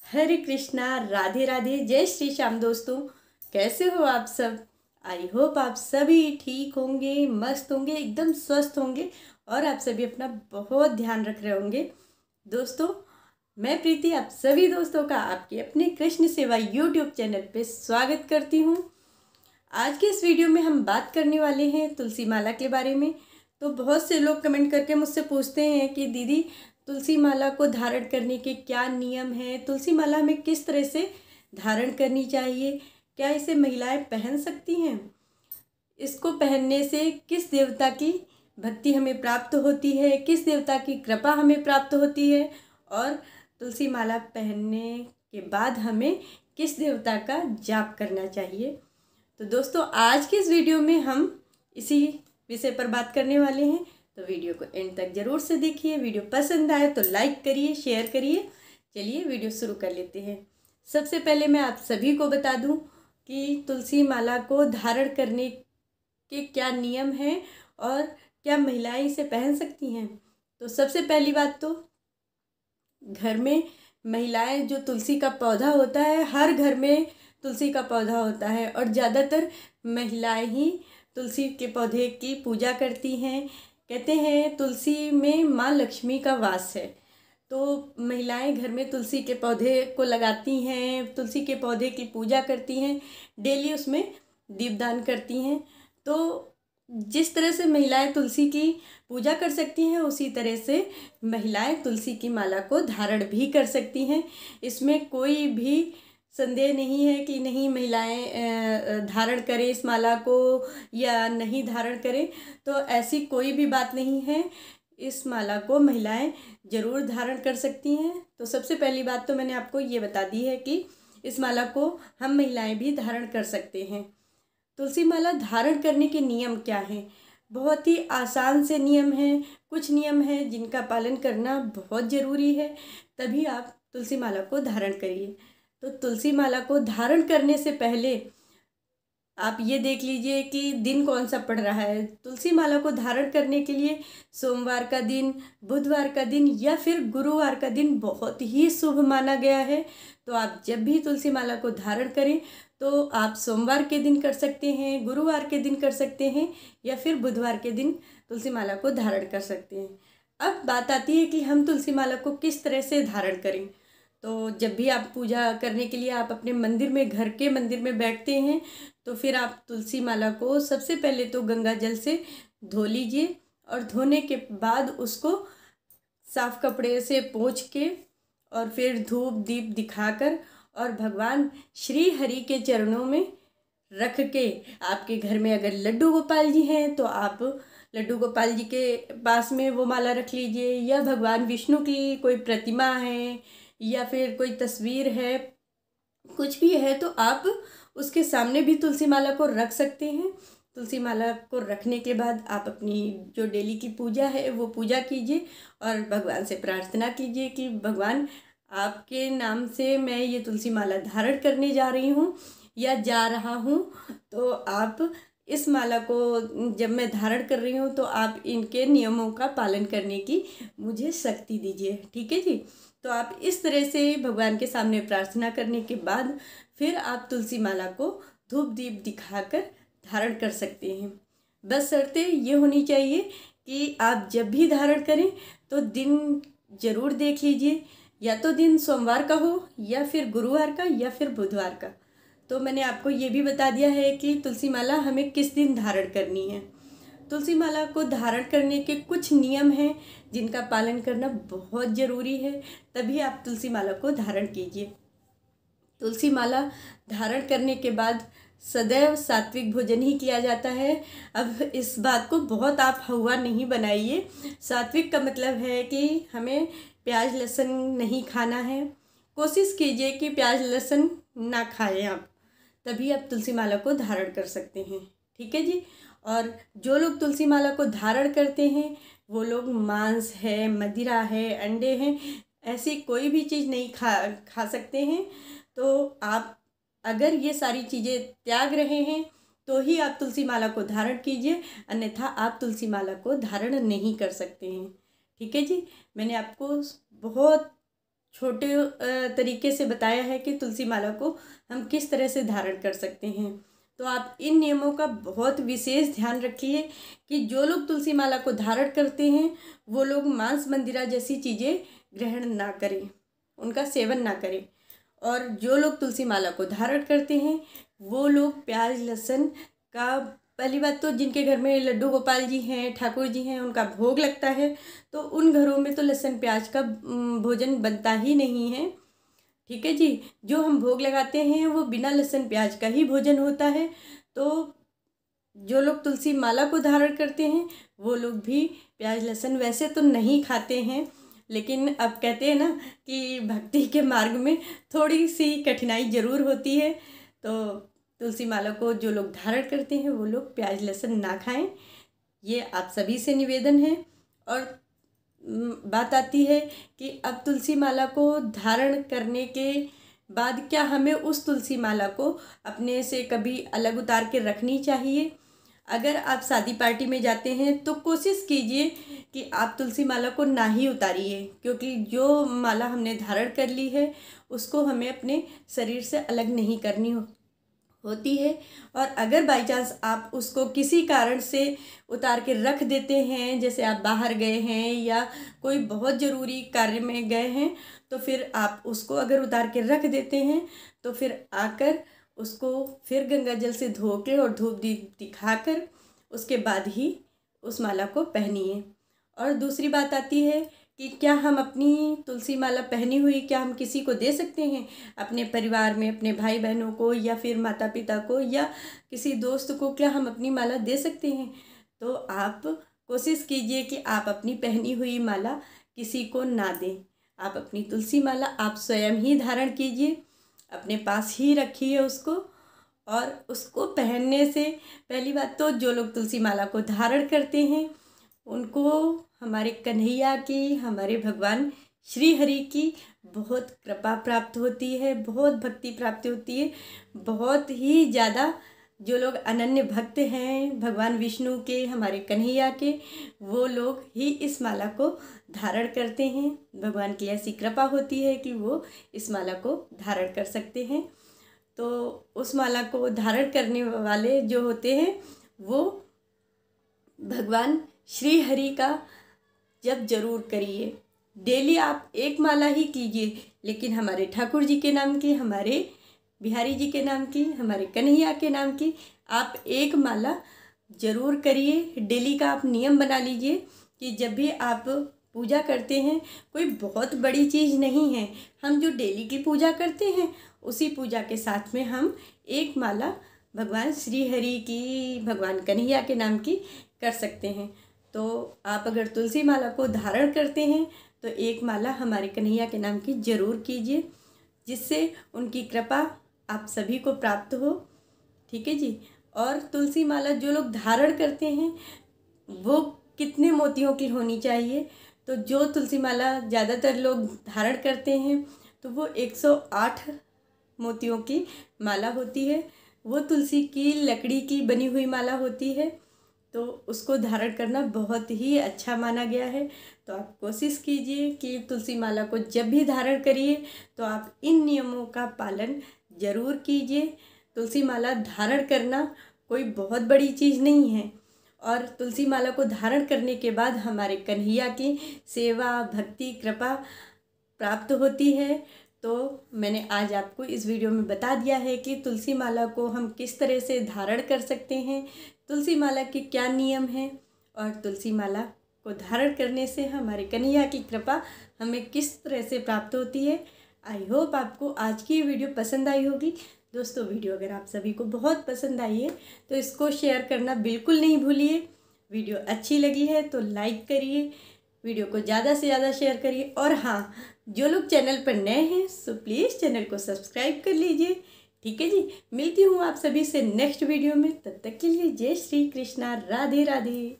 हरे कृष्णा, राधे राधे, जय श्री श्याम। दोस्तों, कैसे हो आप सब? आई होप आप सभी ठीक होंगे, मस्त होंगे, एकदम स्वस्थ होंगे और आप सभी अपना बहुत ध्यान रख रहे होंगे। दोस्तों, मैं प्रीति आप सभी दोस्तों का आपके अपने कृष्ण सेवा यूट्यूब चैनल पे स्वागत करती हूँ। आज के इस वीडियो में हम बात करने वाले हैं तुलसी माला के बारे में। तो बहुत से लोग कमेंट करके मुझसे पूछते हैं कि दीदी, तुलसी माला को धारण करने के क्या नियम हैं, तुलसी माला में किस तरह से धारण करनी चाहिए, क्या इसे महिलाएं पहन सकती हैं, इसको पहनने से किस देवता की भक्ति हमें प्राप्त होती है, किस देवता की कृपा हमें प्राप्त होती है, और तुलसी माला पहनने के बाद हमें किस देवता का जाप करना चाहिए। तो दोस्तों, आज के इस वीडियो में हम इसी विषय पर बात करने वाले हैं। तो वीडियो को एंड तक जरूर से देखिए। वीडियो पसंद आए तो लाइक करिए, शेयर करिए। चलिए वीडियो शुरू कर लेते हैं। सबसे पहले मैं आप सभी को बता दूं कि तुलसी माला को धारण करने के क्या नियम हैं और क्या महिलाएं इसे पहन सकती हैं। तो सबसे पहली बात, तो घर में महिलाएं जो तुलसी का पौधा होता है, हर घर में तुलसी का पौधा होता है और ज़्यादातर महिलाएं ही तुलसी के पौधे की पूजा करती हैं। कहते हैं तुलसी में माँ लक्ष्मी का वास है। तो महिलाएं घर में तुलसी के पौधे को लगाती हैं, तुलसी के पौधे की पूजा करती हैं, डेली उसमें दीपदान करती हैं। तो जिस तरह से महिलाएं तुलसी की पूजा कर सकती हैं, उसी तरह से महिलाएं तुलसी की माला को धारण भी कर सकती हैं। इसमें कोई भी संदेह नहीं है कि नहीं महिलाएं धारण करें इस माला को या नहीं धारण करें। तो ऐसी कोई भी बात नहीं है, इस माला को महिलाएं ज़रूर धारण कर सकती हैं। तो सबसे पहली बात तो मैंने आपको ये बता दी है कि इस माला को हम महिलाएं भी धारण कर सकते हैं। तुलसी माला धारण करने के नियम क्या हैं? बहुत ही आसान से नियम हैं। कुछ नियम हैं जिनका पालन करना बहुत ज़रूरी है, तभी आप तुलसी माला को धारण करिए। तो तुलसी माला को धारण करने से पहले आप ये देख लीजिए कि दिन कौन सा पड़ रहा है। तुलसी माला को धारण करने के लिए सोमवार का दिन, बुधवार का दिन या फिर गुरुवार का दिन बहुत ही शुभ माना गया है। तो आप जब भी तुलसी माला को धारण करें तो आप सोमवार के दिन कर सकते हैं, गुरुवार के दिन कर सकते हैं या फिर बुधवार के दिन तुलसी माला को धारण कर सकते हैं। अब बात आती है कि हम तुलसी माला को किस तरह से धारण करें। तो जब भी आप पूजा करने के लिए आप अपने मंदिर में, घर के मंदिर में बैठते हैं, तो फिर आप तुलसी माला को सबसे पहले तो गंगा जल से धो लीजिए और धोने के बाद उसको साफ कपड़े से पोंछ के और फिर धूप दीप दिखाकर और भगवान श्री हरि के चरणों में रख के, आपके घर में अगर लड्डू गोपाल जी हैं तो आप लड्डू गोपाल जी के पास में वो माला रख लीजिए, या भगवान विष्णु की कोई प्रतिमा है या फिर कोई तस्वीर है, कुछ भी है, तो आप उसके सामने भी तुलसी माला को रख सकते हैं। तुलसी माला को रखने के बाद आप अपनी जो डेली की पूजा है वो पूजा कीजिए और भगवान से प्रार्थना कीजिए कि भगवान, आपके नाम से मैं ये तुलसी माला धारण करने जा रही हूँ या जा रहा हूँ। तो आप इस माला को जब मैं धारण कर रही हूँ तो आप इनके नियमों का पालन करने की मुझे शक्ति दीजिए। ठीक है जी। तो आप इस तरह से भगवान के सामने प्रार्थना करने के बाद फिर आप तुलसी माला को धूप दीप दिखाकर धारण कर सकते हैं। बस शर्तें ये होनी चाहिए कि आप जब भी धारण करें तो दिन ज़रूर देख लीजिए, या तो दिन सोमवार का हो या फिर गुरुवार का या फिर बुधवार का। तो मैंने आपको ये भी बता दिया है कि तुलसी माला हमें किस दिन धारण करनी है। तुलसी माला को धारण करने के कुछ नियम हैं जिनका पालन करना बहुत ज़रूरी है, तभी आप तुलसी माला को धारण कीजिए। तुलसी माला धारण करने के बाद सदैव सात्विक भोजन ही किया जाता है। अब इस बात को बहुत आप हवा नहीं बनाइए। सात्विक का मतलब है कि हमें प्याज लहसुन नहीं खाना है। कोशिश कीजिए कि प्याज लहसुन ना खाएं आप, तभी आप तुलसी माला को धारण कर सकते हैं। ठीक है जी। और जो लोग तुलसी माला को धारण करते हैं वो लोग मांस है, मदिरा है, अंडे हैं, ऐसी कोई भी चीज़ नहीं खा सकते हैं। तो आप अगर ये सारी चीज़ें त्याग रहे हैं तो ही आप तुलसी माला को धारण कीजिए, अन्यथा आप तुलसी माला को धारण नहीं कर सकते हैं। ठीक है जी। मैंने आपको बहुत छोटे तरीके से बताया है कि तुलसी माला को हम किस तरह से धारण कर सकते हैं। तो आप इन नियमों का बहुत विशेष ध्यान रखिए कि जो लोग तुलसी माला को धारण करते हैं वो लोग मांस मंदिरा जैसी चीज़ें ग्रहण ना करें, उनका सेवन ना करें। और जो लोग तुलसी माला को धारण करते हैं वो लोग प्याज लहसुन का, पहली बात तो जिनके घर में लड्डू गोपाल जी हैं, ठाकुर जी हैं, उनका भोग लगता है तो उन घरों में तो लहसुन प्याज का भोजन बनता ही नहीं है। ठीक है जी। जो हम भोग लगाते हैं वो बिना लहसुन प्याज का ही भोजन होता है। तो जो लोग तुलसी माला को धारण करते हैं वो लोग भी प्याज लहसुन वैसे तो नहीं खाते हैं, लेकिन अब कहते हैं ना कि भक्ति के मार्ग में थोड़ी सी कठिनाई ज़रूर होती है। तो तुलसी माला को जो लोग धारण करते हैं वो लोग प्याज लहसुन ना खाएं, ये आप सभी से निवेदन है। और बात आती है कि अब तुलसी माला को धारण करने के बाद क्या हमें उस तुलसी माला को अपने से कभी अलग उतार के रखनी चाहिए। अगर आप शादी पार्टी में जाते हैं तो कोशिश कीजिए कि आप तुलसी माला को ना ही उतारिए, क्योंकि जो माला हमने धारण कर ली है उसको हमें अपने शरीर से अलग नहीं करनी होती है। और अगर बाई चांस आप उसको किसी कारण से उतार के रख देते हैं, जैसे आप बाहर गए हैं या कोई बहुत ज़रूरी कार्य में गए हैं, तो फिर आप उसको अगर उतार के रख देते हैं तो फिर आकर उसको फिर गंगा जल से धो के और धूप दीप दिखाकर उसके बाद ही उस माला को पहनिए। और दूसरी बात आती है कि क्या हम अपनी तुलसी माला पहनी हुई क्या हम किसी को दे सकते हैं, अपने परिवार में अपने भाई बहनों को या फिर माता पिता को या किसी दोस्त को क्या हम अपनी माला दे सकते हैं। तो आप कोशिश कीजिए कि आप अपनी पहनी हुई माला किसी को ना दें। आप अपनी तुलसी माला आप स्वयं ही धारण कीजिए, अपने पास ही रखिए उसको। और उसको पहनने से पहली बात तो जो लोग तुलसी माला को धारण करते हैं उनको हमारे कन्हैया की, हमारे भगवान श्री हरि की बहुत कृपा प्राप्त होती है, बहुत भक्ति प्राप्त होती है, बहुत ही ज़्यादा। जो लोग अनन्य भक्त हैं भगवान विष्णु के, हमारे कन्हैया के, वो लोग ही इस माला को धारण करते हैं। भगवान की ऐसी कृपा होती है कि वो इस माला को धारण कर सकते हैं। तो उस माला को धारण करने वाले जो होते हैं वो भगवान श्री हरि का जप जरूर करिए। डेली आप एक माला ही कीजिए, लेकिन हमारे ठाकुर जी के नाम की, हमारे बिहारी जी के नाम की, हमारे कन्हैया के नाम की आप एक माला जरूर करिए। डेली का आप नियम बना लीजिए कि जब भी आप पूजा करते हैं, कोई बहुत बड़ी चीज़ नहीं है, हम जो डेली की पूजा करते हैं उसी पूजा के साथ में हम एक माला भगवान श्री हरि की, भगवान कन्हैया के नाम की कर सकते हैं। तो आप अगर तुलसी माला को धारण करते हैं तो एक माला हमारे कन्हैया के नाम की ज़रूर कीजिए, जिससे उनकी कृपा आप सभी को प्राप्त हो। ठीक है जी। और तुलसी माला जो लोग धारण करते हैं वो कितने मोतियों की होनी चाहिए, तो जो तुलसी माला ज़्यादातर लोग धारण करते हैं तो वो 108 मोतियों की माला होती है। वो तुलसी की लकड़ी की बनी हुई माला होती है, तो उसको धारण करना बहुत ही अच्छा माना गया है। तो आप कोशिश कीजिए कि तुलसी माला को जब भी धारण करिए तो आप इन नियमों का पालन ज़रूर कीजिए। तुलसी माला धारण करना कोई बहुत बड़ी चीज़ नहीं है, और तुलसी माला को धारण करने के बाद हमारे कन्हैया की सेवा, भक्ति, कृपा प्राप्त होती है। तो मैंने आज आपको इस वीडियो में बता दिया है कि तुलसी माला को हम किस तरह से धारण कर सकते हैं, तुलसी माला के क्या नियम हैं, और तुलसी माला को धारण करने से हमारे कन्हैया की कृपा हमें किस तरह से प्राप्त होती है। आई होप आपको आज की वीडियो पसंद आई होगी। दोस्तों, वीडियो अगर आप सभी को बहुत पसंद आई है तो इसको शेयर करना बिल्कुल नहीं भूलिए। वीडियो अच्छी लगी है तो लाइक करिए, वीडियो को ज़्यादा से ज़्यादा शेयर करिए। और हाँ, जो लोग चैनल पर नए हैं सो प्लीज़ चैनल को सब्सक्राइब कर लीजिए। ठीक है जी। मिलती हूँ आप सभी से नेक्स्ट वीडियो में, तब तक के लिए जय श्री कृष्णा, राधे राधे।